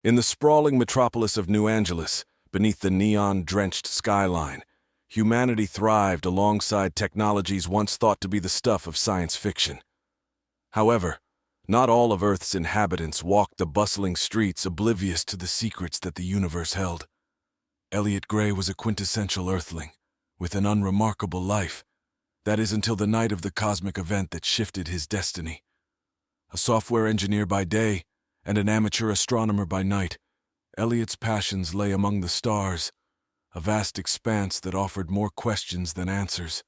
In the sprawling metropolis of New Angeles, beneath the neon-drenched skyline, humanity thrived alongside technologies once thought to be the stuff of science fiction. However, not all of Earth's inhabitants walked the bustling streets oblivious to the secrets that the universe held. Elliot Gray was a quintessential Earthling, with an unremarkable life. That is until the night of the cosmic event that shifted his destiny. A software engineer by day and an amateur astronomer by night, Elliot's passions lay among the stars, a vast expanse that offered more questions than answers.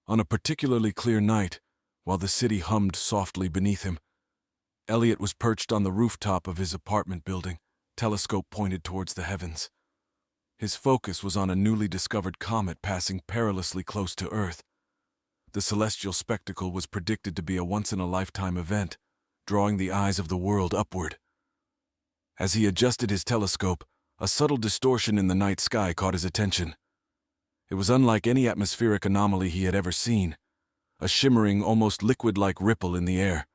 On a particularly clear night, while the city hummed softly beneath him, Elliot was perched on the rooftop of his apartment building, telescope pointed towards the heavens. His focus was on a newly discovered comet passing perilously close to Earth. The celestial spectacle was predicted to be a once-in-a-lifetime event, drawing the eyes of the world upward. As he adjusted his telescope, a subtle distortion in the night sky caught his attention. It was unlike any atmospheric anomaly he had ever seen, a shimmering, almost liquid-like ripple in the air.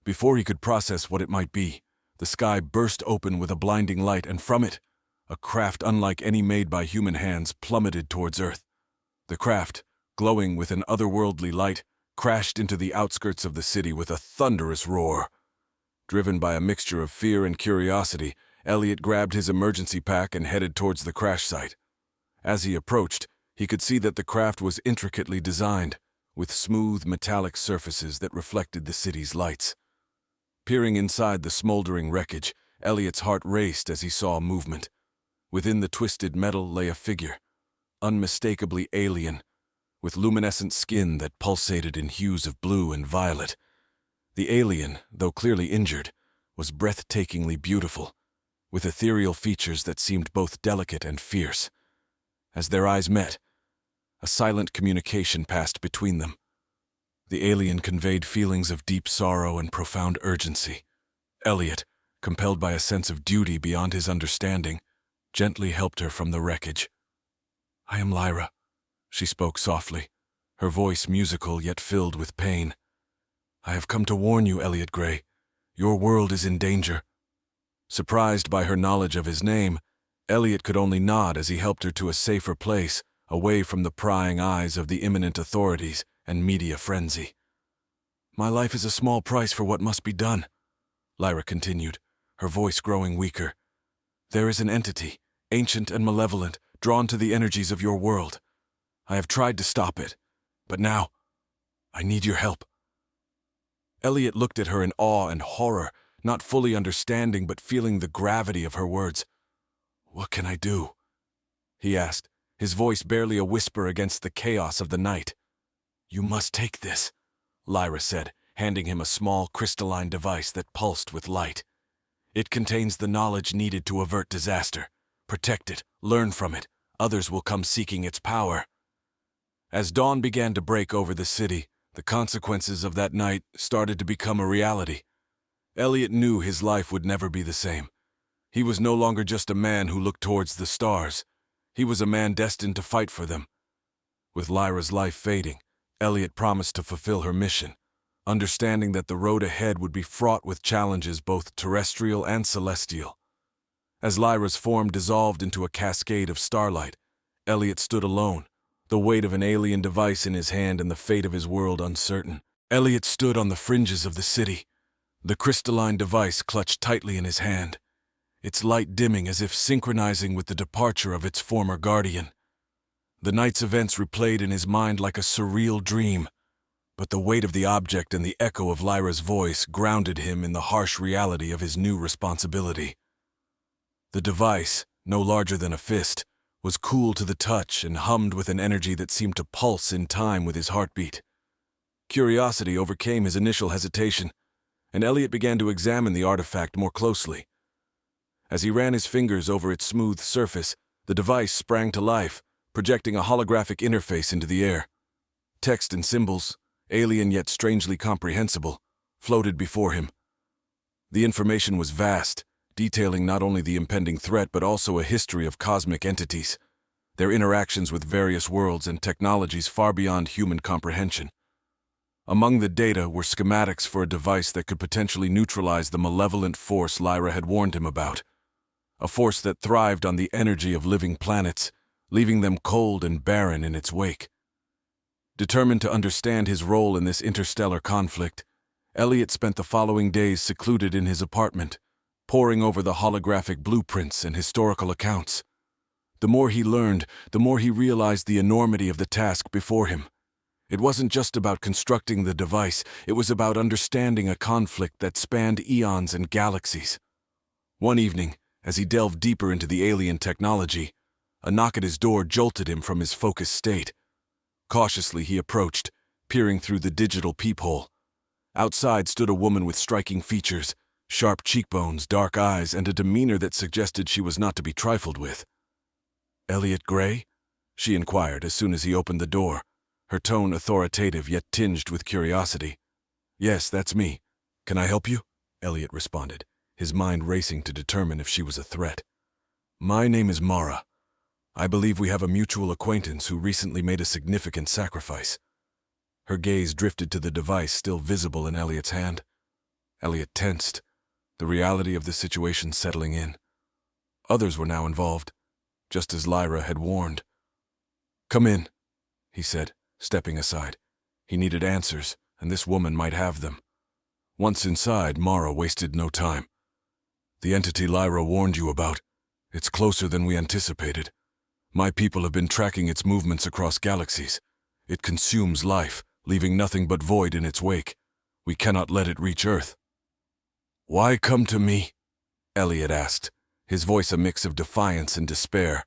Before he could process what it might be, the sky burst open with a blinding light, and from it, a craft unlike any made by human hands plummeted towards Earth. The craft, glowing with an otherworldly light, crashed into the outskirts of the city with a thunderous roar. Driven by a mixture of fear and curiosity, Elliot grabbed his emergency pack and headed towards the crash site. As he approached, he could see that the craft was intricately designed, with smooth metallic surfaces that reflected the city's lights. Peering inside the smoldering wreckage, Elliot's heart raced as he saw movement. Within the twisted metal lay a figure, unmistakably alien, with luminescent skin that pulsated in hues of blue and violet. The alien, though clearly injured, was breathtakingly beautiful, with ethereal features that seemed both delicate and fierce. As their eyes met, a silent communication passed between them. The alien conveyed feelings of deep sorrow and profound urgency. Elliot, compelled by a sense of duty beyond his understanding, gently helped her from the wreckage. "I am Lyra," she spoke softly, her voice musical yet filled with pain. "I have come to warn you, Elliot Gray. Your world is in danger." Surprised by her knowledge of his name, Elliot could only nod as he helped her to a safer place, away from the prying eyes of the imminent authorities and media frenzy. "My life is a small price for what must be done," Lyra continued, her voice growing weaker. "There is an entity, ancient and malevolent, drawn to the energies of your world. I have tried to stop it, but now I need your help." Elliot looked at her in awe and horror, not fully understanding but feeling the gravity of her words. "What can I do?" he asked, his voice barely a whisper against the chaos of the night. "You must take this," Lyra said, handing him a small crystalline device that pulsed with light. "It contains the knowledge needed to avert disaster. Protect it, learn from it. Others will come seeking its power." As dawn began to break over the city, the consequences of that night started to become a reality. Elliot knew his life would never be the same. He was no longer just a man who looked towards the stars. He was a man destined to fight for them. With Lyra's life fading, Elliot promised to fulfill her mission, understanding that the road ahead would be fraught with challenges both terrestrial and celestial. As Lyra's form dissolved into a cascade of starlight, Elliot stood alone, the weight of an alien device in his hand and the fate of his world uncertain. Elliot stood on the fringes of the city, the crystalline device clutched tightly in his hand, its light dimming as if synchronizing with the departure of its former guardian. The night's events replayed in his mind like a surreal dream, but the weight of the object and the echo of Lyra's voice grounded him in the harsh reality of his new responsibility. The device, no larger than a fist, was cool to the touch and hummed with an energy that seemed to pulse in time with his heartbeat. Curiosity overcame his initial hesitation, and Elliot began to examine the artifact more closely. As he ran his fingers over its smooth surface, the device sprang to life, projecting a holographic interface into the air. Text and symbols, alien yet strangely comprehensible, floated before him. The information was vast, detailing not only the impending threat but also a history of cosmic entities, their interactions with various worlds and technologies far beyond human comprehension. Among the data were schematics for a device that could potentially neutralize the malevolent force Lyra had warned him about. A force that thrived on the energy of living planets, leaving them cold and barren in its wake. Determined to understand his role in this interstellar conflict, Elliot spent the following days secluded in his apartment, poring over the holographic blueprints and historical accounts. The more he learned, the more he realized the enormity of the task before him. It wasn't just about constructing the device, it was about understanding a conflict that spanned eons and galaxies. One evening, as he delved deeper into the alien technology, a knock at his door jolted him from his focused state. Cautiously he approached, peering through the digital peephole. Outside stood a woman with striking features, sharp cheekbones, dark eyes, and a demeanor that suggested she was not to be trifled with. "Elliot Gray?" she inquired as soon as he opened the door, her tone authoritative yet tinged with curiosity. "Yes, that's me. Can I help you?" Elliot responded, his mind racing to determine if she was a threat. "My name is Mara. I believe we have a mutual acquaintance who recently made a significant sacrifice." Her gaze drifted to the device still visible in Elliot's hand. Elliot tensed, the reality of the situation settling in. Others were now involved, just as Lyra had warned. "Come in," he said, stepping aside. He needed answers, and this woman might have them. Once inside, Mara wasted no time. "The entity Lyra warned you about, it's closer than we anticipated. My people have been tracking its movements across galaxies. It consumes life, leaving nothing but void in its wake. We cannot let it reach Earth." "Why come to me?" Elliot asked, his voice a mix of defiance and despair.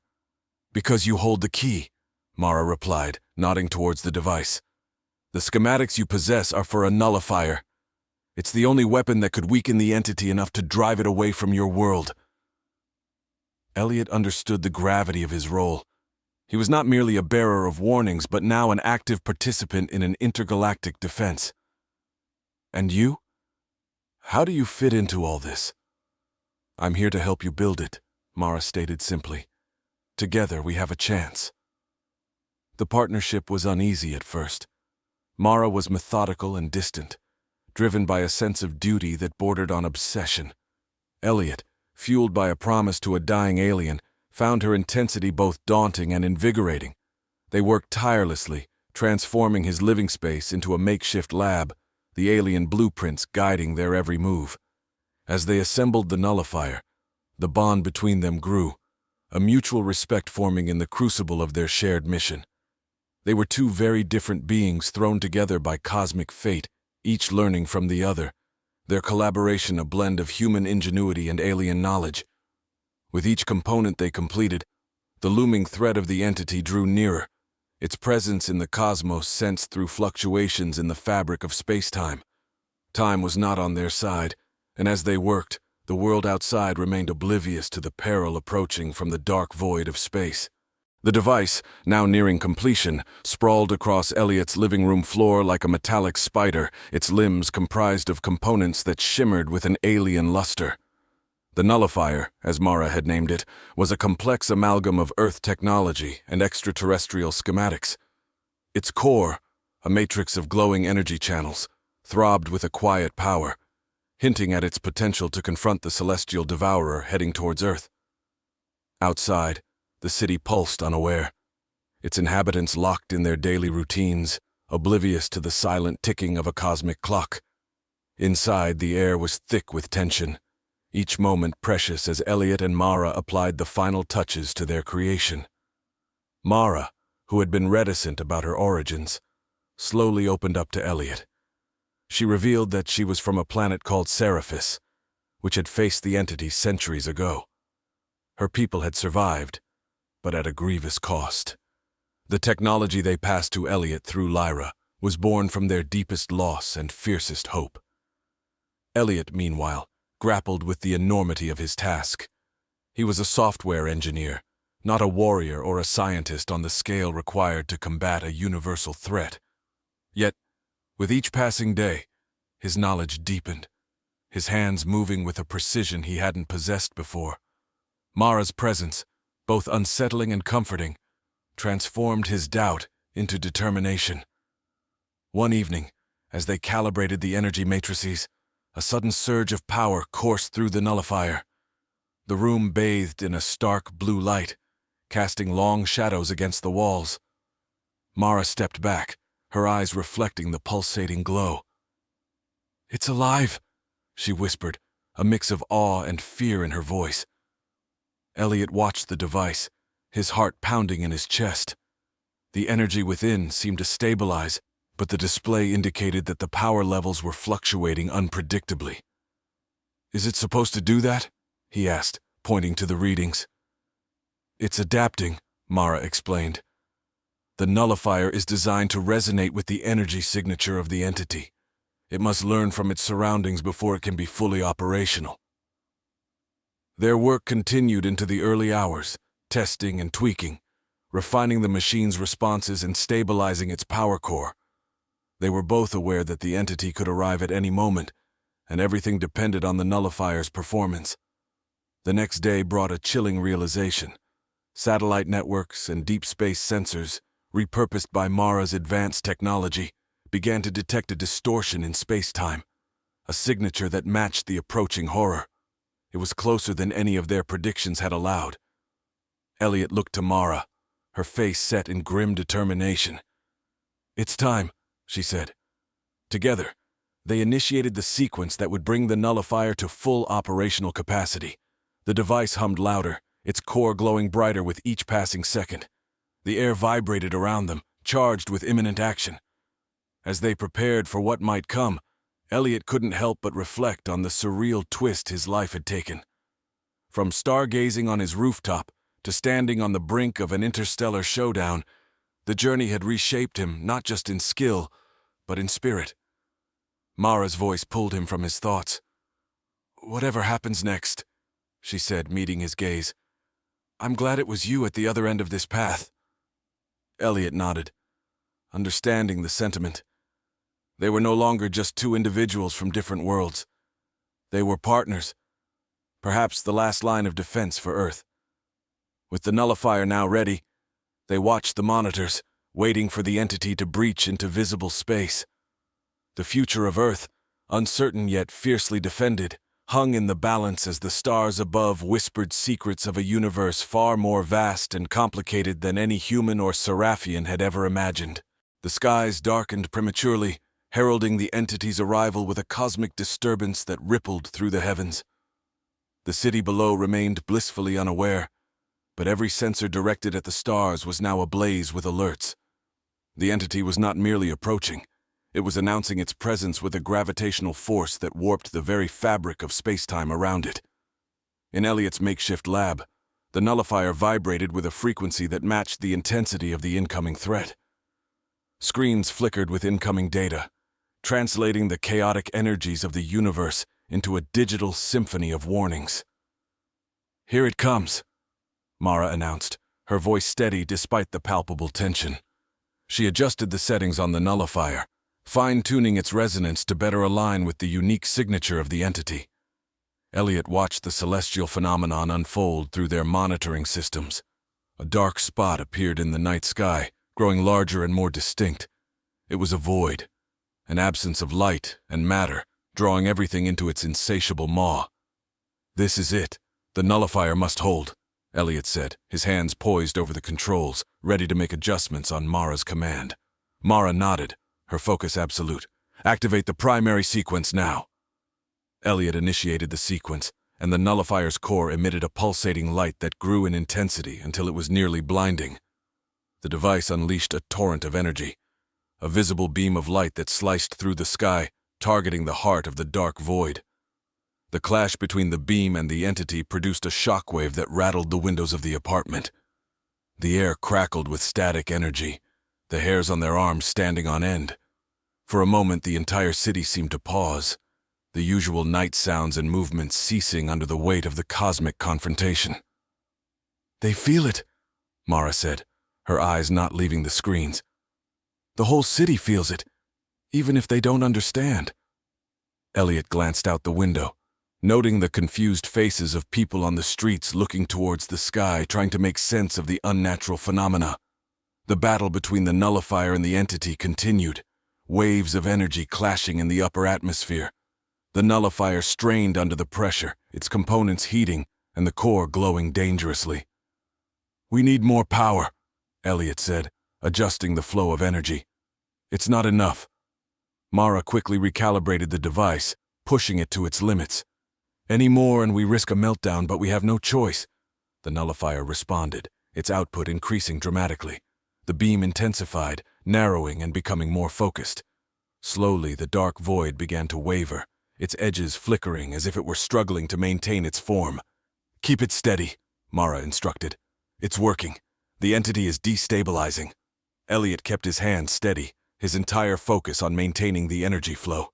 "Because you hold the key," Mara replied, nodding towards the device. "The schematics you possess are for a nullifier. It's the only weapon that could weaken the entity enough to drive it away from your world." Elliot understood the gravity of his role. He was not merely a bearer of warnings, but now an active participant in an intergalactic defense. "And you? How do you fit into all this?" "I'm here to help you build it," Mara stated simply. "Together we have a chance." The partnership was uneasy at first. Mara was methodical and distant, driven by a sense of duty that bordered on obsession. Elliot, fueled by a promise to a dying alien, found her intensity both daunting and invigorating. They worked tirelessly, transforming his living space into a makeshift lab, the alien blueprints guiding their every move. As they assembled the nullifier, the bond between them grew, a mutual respect forming in the crucible of their shared mission. They were two very different beings thrown together by cosmic fate, each learning from the other, their collaboration a blend of human ingenuity and alien knowledge. With each component they completed, the looming threat of the entity drew nearer, its presence in the cosmos sensed through fluctuations in the fabric of space-time. Time was not on their side, and as they worked, the world outside remained oblivious to the peril approaching from the dark void of space. The device, now nearing completion, sprawled across Elliot's living room floor like a metallic spider, its limbs comprised of components that shimmered with an alien luster. The nullifier, as Mara had named it, was a complex amalgam of Earth technology and extraterrestrial schematics. Its core, a matrix of glowing energy channels, throbbed with a quiet power, hinting at its potential to confront the celestial devourer heading towards Earth. Outside, the city pulsed unaware, its inhabitants locked in their daily routines, oblivious to the silent ticking of a cosmic clock. Inside, the air was thick with tension, each moment precious as Elliot and Mara applied the final touches to their creation. Mara, who had been reticent about her origins, slowly opened up to Elliot. She revealed that she was from a planet called Seraphis, which had faced the entity centuries ago. Her people had survived, but at a grievous cost. The technology they passed to Elliot through Lyra was born from their deepest loss and fiercest hope. Elliot, meanwhile, grappled with the enormity of his task. He was a software engineer, not a warrior or a scientist on the scale required to combat a universal threat. Yet, with each passing day, his knowledge deepened, his hands moving with a precision he hadn't possessed before. Mara's presence, both unsettling and comforting, transformed his doubt into determination. One evening, As they calibrated the energy matrices, a sudden surge of power coursed through the nullifier. The room bathed in a stark blue light, casting long shadows against the walls. Mara stepped back, her eyes reflecting the pulsating glow. "It's alive," she whispered, a mix of awe and fear in her voice. Elliot watched the device, his heart pounding in his chest. The energy within seemed to stabilize, but the display indicated that the power levels were fluctuating unpredictably. "Is it supposed to do that?" he asked, pointing to the readings. "It's adapting," Mara explained. "The nullifier is designed to resonate with the energy signature of the entity. It must learn from its surroundings before it can be fully operational." Their work continued into the early hours, testing and tweaking, refining the machine's responses and stabilizing its power core. They were both aware that the entity could arrive at any moment, and everything depended on the nullifier's performance. The next day brought a chilling realization. Satellite networks and deep space sensors, repurposed by Mara's advanced technology, began to detect a distortion in space-time, a signature that matched the approaching horror. It was closer than any of their predictions had allowed. Elliot looked to Mara, her face set in grim determination. "It's time," she said. Together, they initiated the sequence that would bring the nullifier to full operational capacity. The device hummed louder, its core glowing brighter with each passing second. The air vibrated around them, charged with imminent action. As they prepared for what might come, Elliot couldn't help but reflect on the surreal twist his life had taken. From stargazing on his rooftop to standing on the brink of an interstellar showdown, the journey had reshaped him not just in skill, but in spirit. Mara's voice pulled him from his thoughts. "Whatever happens next," she said, meeting his gaze, "I'm glad it was you at the other end of this path." Elliot nodded, understanding the sentiment. They were no longer just two individuals from different worlds. They were partners, perhaps the last line of defense for Earth. With the nullifier now ready, they watched the monitors, waiting for the entity to breach into visible space. The future of Earth, uncertain yet fiercely defended, hung in the balance as the stars above whispered secrets of a universe far more vast and complicated than any human or Seraphian had ever imagined. The skies darkened prematurely, heralding the entity's arrival with a cosmic disturbance that rippled through the heavens. The city below remained blissfully unaware, but every sensor directed at the stars was now ablaze with alerts. The entity was not merely approaching, it was announcing its presence with a gravitational force that warped the very fabric of space-time around it. In Elliot's makeshift lab, the nullifier vibrated with a frequency that matched the intensity of the incoming threat. Screens flickered with incoming data, translating the chaotic energies of the universe into a digital symphony of warnings. "Here it comes," Mara announced, her voice steady despite the palpable tension. She adjusted the settings on the nullifier, fine-tuning its resonance to better align with the unique signature of the entity. Elliot watched the celestial phenomenon unfold through their monitoring systems. A dark spot appeared in the night sky, growing larger and more distinct. It was a void, an absence of light and matter, drawing everything into its insatiable maw. "This is it. The nullifier must hold," Elliot said, his hands poised over the controls, ready to make adjustments on Mara's command. Mara nodded, her focus absolute. "Activate the primary sequence now." Elliot initiated the sequence, and the nullifier's core emitted a pulsating light that grew in intensity until it was nearly blinding. The device unleashed a torrent of energy, a visible beam of light that sliced through the sky, targeting the heart of the dark void. The clash between the beam and the entity produced a shockwave that rattled the windows of the apartment. The air crackled with static energy, the hairs on their arms standing on end. For a moment, the entire city seemed to pause, the usual night sounds and movements ceasing under the weight of the cosmic confrontation. "They feel it," Mara said, her eyes not leaving the screens. "The whole city feels it, even if they don't understand." Elliot glanced out the window, noting the confused faces of people on the streets looking towards the sky, trying to make sense of the unnatural phenomena. The battle between the nullifier and the entity continued, waves of energy clashing in the upper atmosphere. The nullifier strained under the pressure, its components heating and the core glowing dangerously. "We need more power," Elliot said, adjusting the flow of energy. "It's not enough." Mara quickly recalibrated the device, pushing it to its limits. "Any more and we risk a meltdown, but we have no choice," the nullifier responded, its output increasing dramatically. The beam intensified, narrowing and becoming more focused. Slowly, the dark void began to waver, its edges flickering as if it were struggling to maintain its form. "Keep it steady," Mara instructed. "It's working. The entity is destabilizing." Elliot kept his hand steady, his entire focus on maintaining the energy flow.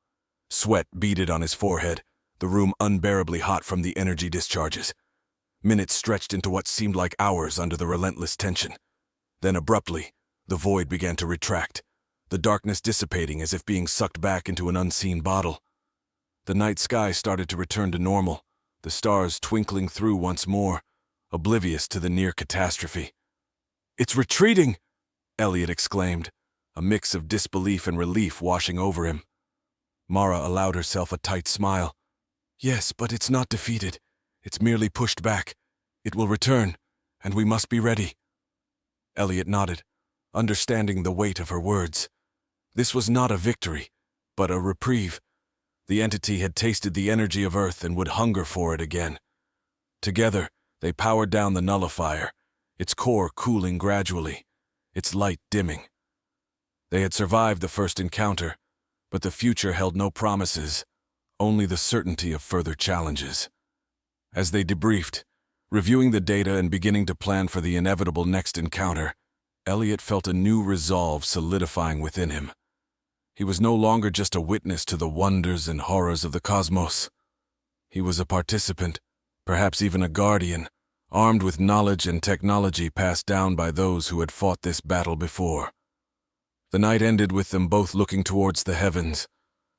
Sweat beaded on his forehead, the room unbearably hot from the energy discharges. Minutes stretched into what seemed like hours under the relentless tension. Then abruptly, the void began to retract, the darkness dissipating as if being sucked back into an unseen bottle. The night sky started to return to normal, the stars twinkling through once more, oblivious to the near catastrophe. "It's retreating!" Elliot exclaimed, a mix of disbelief and relief washing over him. Mara allowed herself a tight smile. "Yes, but it's not defeated. It's merely pushed back. It will return, and we must be ready." Elliot nodded, understanding the weight of her words. This was not a victory, but a reprieve. The entity had tasted the energy of Earth and would hunger for it again. Together, they powered down the nullifier, its core cooling gradually, its light dimming. They had survived the first encounter, but the future held no promises, only the certainty of further challenges. As they debriefed, reviewing the data and beginning to plan for the inevitable next encounter, Elliot felt a new resolve solidifying within him. He was no longer just a witness to the wonders and horrors of the cosmos. He was a participant, perhaps even a guardian, armed with knowledge and technology passed down by those who had fought this battle before. The night ended with them both looking towards the heavens,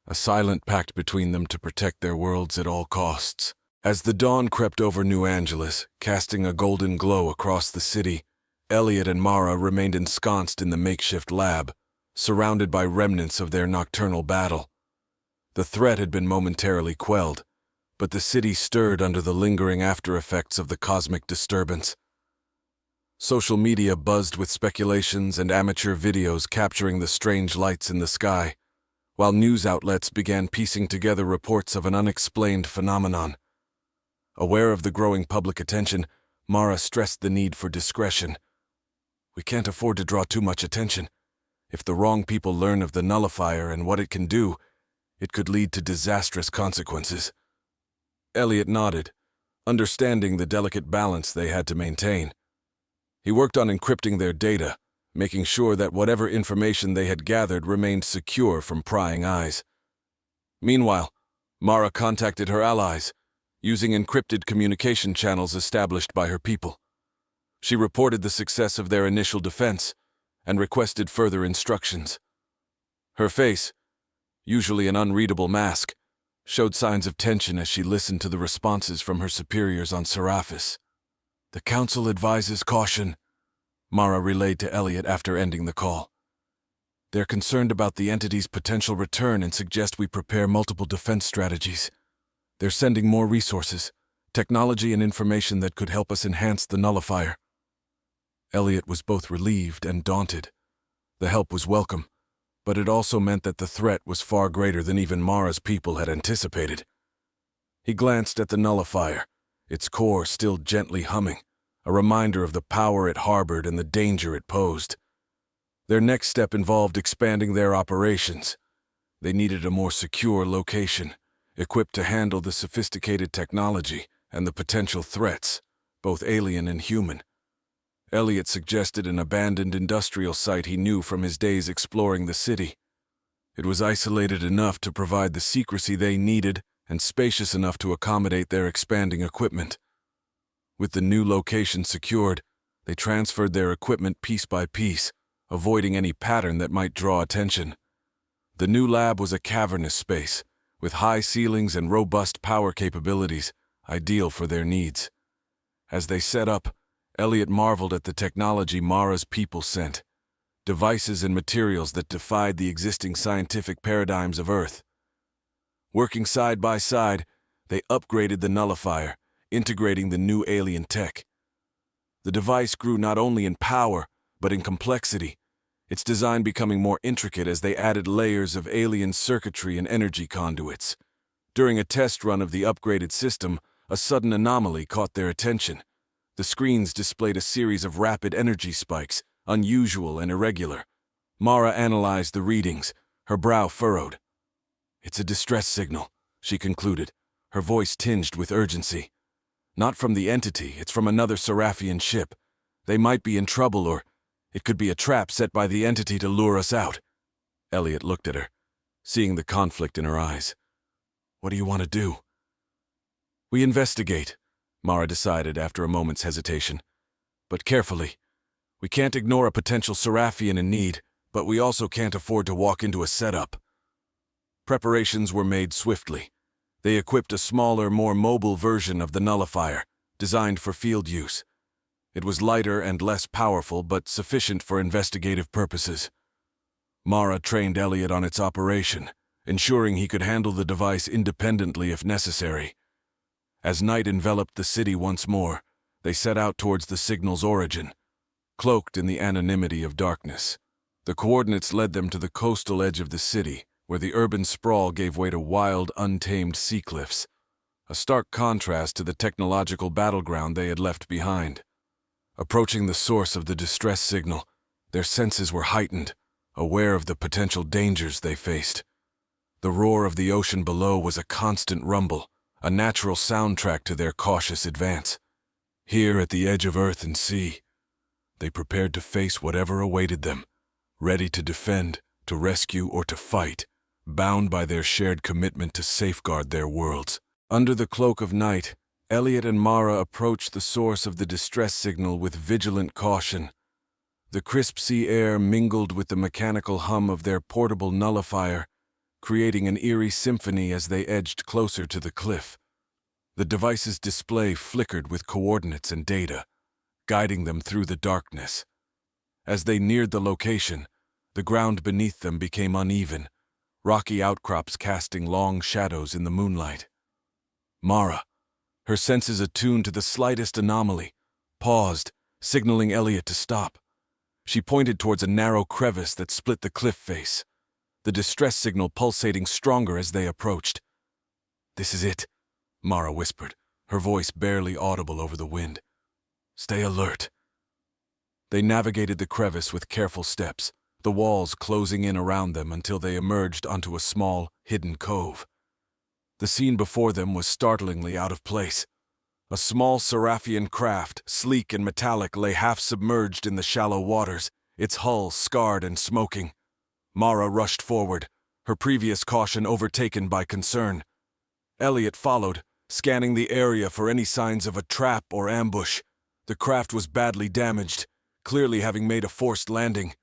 a silent pact between them to protect their worlds at all costs. As the dawn crept over New Angeles, casting a golden glow across the city, Elliot and Mara remained ensconced in the makeshift lab, surrounded by remnants of their nocturnal battle. The threat had been momentarily quelled, but the city stirred under the lingering after-effects of the cosmic disturbance. Social media buzzed with speculations and amateur videos capturing the strange lights in the sky, while news outlets began piecing together reports of an unexplained phenomenon. Aware of the growing public attention, Mara stressed the need for discretion. "We can't afford to draw too much attention. If the wrong people learn of the nullifier and what it can do, it could lead to disastrous consequences." Elliot nodded, understanding the delicate balance they had to maintain. He worked on encrypting their data, making sure that whatever information they had gathered remained secure from prying eyes. Meanwhile, Mara contacted her allies, using encrypted communication channels established by her people. She reported the success of their initial defense and requested further instructions. Her face, usually an unreadable mask, showed signs of tension as she listened to the responses from her superiors on Serapis. "The Council advises caution," Mara relayed to Elliot after ending the call. "They're concerned about the entity's potential return and suggest we prepare multiple defense strategies. They're sending more resources, technology and information that could help us enhance the nullifier." Elliot was both relieved and daunted. The help was welcome, but it also meant that the threat was far greater than even Mara's people had anticipated. He glanced at the nullifier, its core still gently humming, a reminder of the power it harbored and the danger it posed. Their next step involved expanding their operations. They needed a more secure location, equipped to handle the sophisticated technology and the potential threats, both alien and human. Elliot suggested an abandoned industrial site he knew from his days exploring the city. It was isolated enough to provide the secrecy they needed and spacious enough to accommodate their expanding equipment. With the new location secured, they transferred their equipment piece by piece, avoiding any pattern that might draw attention. The new lab was a cavernous space, with high ceilings and robust power capabilities, ideal for their needs. As they set up, Elliot marveled at the technology Mara's people sent. devices and materials that defied the existing scientific paradigms of Earth. Working side by side, they upgraded the nullifier, integrating the new alien tech. The device grew not only in power, but in complexity, its design becoming more intricate as they added layers of alien circuitry and energy conduits. During a test run of the upgraded system, a sudden anomaly caught their attention. The screens displayed a series of rapid energy spikes, unusual and irregular. Mara analyzed the readings, her brow furrowed. "It's a distress signal," she concluded, her voice tinged with urgency. "Not from the entity, it's from another Seraphian ship. They might be in trouble, or it could be a trap set by the entity to lure us out." Elliot looked at her, seeing the conflict in her eyes. "What do you want to do?" "We investigate," Mara decided after a moment's hesitation. "But carefully. We can't ignore a potential Seraphian in need, but we also can't afford to walk into a setup." Preparations were made swiftly. They equipped a smaller, more mobile version of the nullifier, designed for field use. It was lighter and less powerful, but sufficient for investigative purposes. Mara trained Elliot on its operation, ensuring he could handle the device independently if necessary. As night enveloped the city once more, they set out towards the signal's origin, cloaked in the anonymity of darkness. The coordinates led them to the coastal edge of the city, where the urban sprawl gave way to wild, untamed sea cliffs, a stark contrast to the technological battleground they had left behind. Approaching the source of the distress signal, their senses were heightened, aware of the potential dangers they faced. The roar of the ocean below was a constant rumble, a natural soundtrack to their cautious advance. Here at the edge of earth and sea, they prepared to face whatever awaited them, ready to defend, to rescue, or to fight, bound by their shared commitment to safeguard their worlds. Under the cloak of night, Elliot and Mara approached the source of the distress signal with vigilant caution. The crisp sea air mingled with the mechanical hum of their portable nullifier, creating an eerie symphony as they edged closer to the cliff. The device's display flickered with coordinates and data, guiding them through the darkness. As they neared the location, the ground beneath them became uneven, rocky outcrops casting long shadows in the moonlight. Mara, her senses attuned to the slightest anomaly, paused, signaling Elliot to stop. She pointed towards a narrow crevice that split the cliff face, the distress signal pulsating stronger as they approached. "This is it," Mara whispered, her voice barely audible over the wind. "Stay alert." They navigated the crevice with careful steps, the walls closing in around them until they emerged onto a small, hidden cove. The scene before them was startlingly out of place. A small Seraphian craft, sleek and metallic, lay half-submerged in the shallow waters, its hull scarred and smoking. Mara rushed forward, her previous caution overtaken by concern. Elliot followed, scanning the area for any signs of a trap or ambush. The craft was badly damaged, clearly having made a forced landing.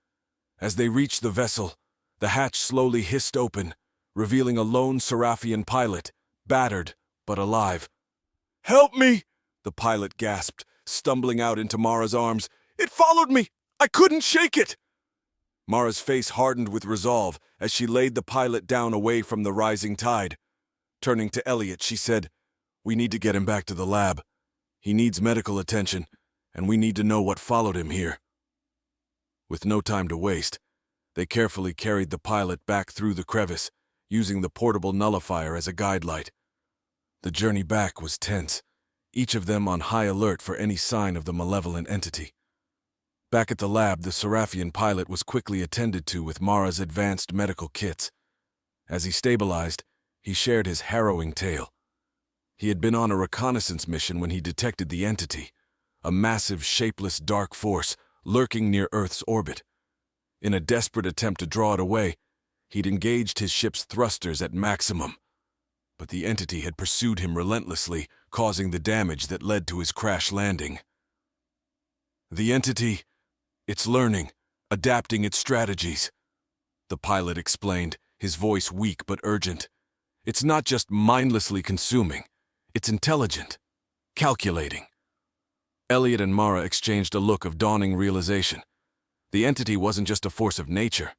As they reached the vessel, the hatch slowly hissed open, revealing a lone Seraphian pilot, battered but alive. "Help me!" the pilot gasped, stumbling out into Mara's arms. "It followed me! I couldn't shake it!" Mara's face hardened with resolve as she laid the pilot down away from the rising tide. Turning to Elliot, she said, "We need to get him back to the lab. He needs medical attention, and we need to know what followed him here." With no time to waste, they carefully carried the pilot back through the crevice, using the portable nullifier as a guide light. The journey back was tense, each of them on high alert for any sign of the malevolent entity. Back at the lab, the Seraphian pilot was quickly attended to with Mara's advanced medical kits. As he stabilized, he shared his harrowing tale. He had been on a reconnaissance mission when he detected the entity, a massive, shapeless dark force lurking near Earth's orbit. In a desperate attempt to draw it away, he'd engaged his ship's thrusters at maximum. But the entity had pursued him relentlessly, causing the damage that led to his crash landing. "The entity, it's learning, adapting its strategies," the pilot explained, his voice weak but urgent. "It's not just mindlessly consuming, it's intelligent, calculating." Elliot and Mara exchanged a look of dawning realization. The entity wasn't just a force of nature.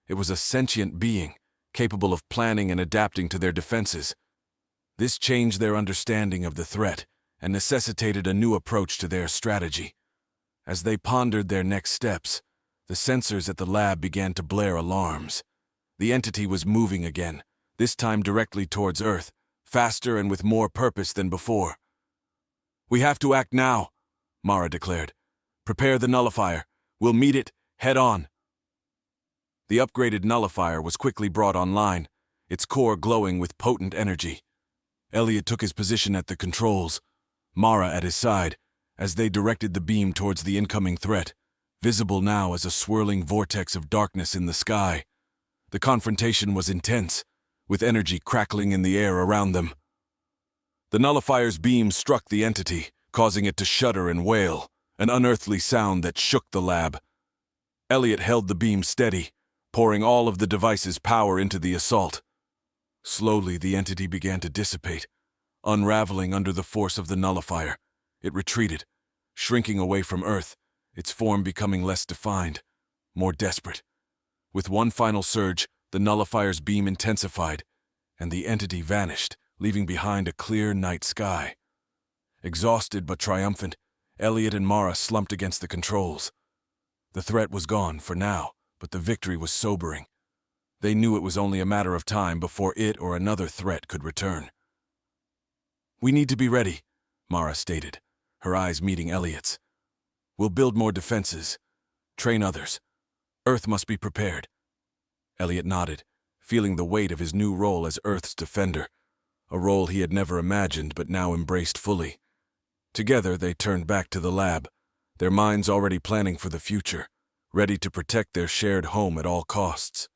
It was a sentient being, capable of planning and adapting to their defenses. This changed their understanding of the threat and necessitated a new approach to their strategy. As they pondered their next steps, the sensors at the lab began to blare alarms. The entity was moving again, this time directly towards Earth, faster and with more purpose than before. "We have to act now," Mara declared. "Prepare the nullifier. We'll meet it head-on." The upgraded nullifier was quickly brought online, its core glowing with potent energy. Elliot took his position at the controls, Mara at his side, as they directed the beam towards the incoming threat, visible now as a swirling vortex of darkness in the sky. The confrontation was intense, with energy crackling in the air around them. The nullifier's beam struck the entity, causing it to shudder and wail, an unearthly sound that shook the lab. Elliot held the beam steady, pouring all of the device's power into the assault. Slowly, the entity began to dissipate, unraveling under the force of the nullifier. It retreated, shrinking away from Earth, its form becoming less defined, more desperate. With one final surge, the nullifier's beam intensified, and the entity vanished, leaving behind a clear night sky. Exhausted but triumphant, Elliot and Mara slumped against the controls. The threat was gone for now, but the victory was sobering. They knew it was only a matter of time before it or another threat could return. "We need to be ready," Mara stated, her eyes meeting Elliot's. "We'll build more defenses, train others. Earth must be prepared." Elliot nodded, feeling the weight of his new role as Earth's defender, a role he had never imagined but now embraced fully. Together, they turned back to the lab, their minds already planning for the future, ready to protect their shared home at all costs.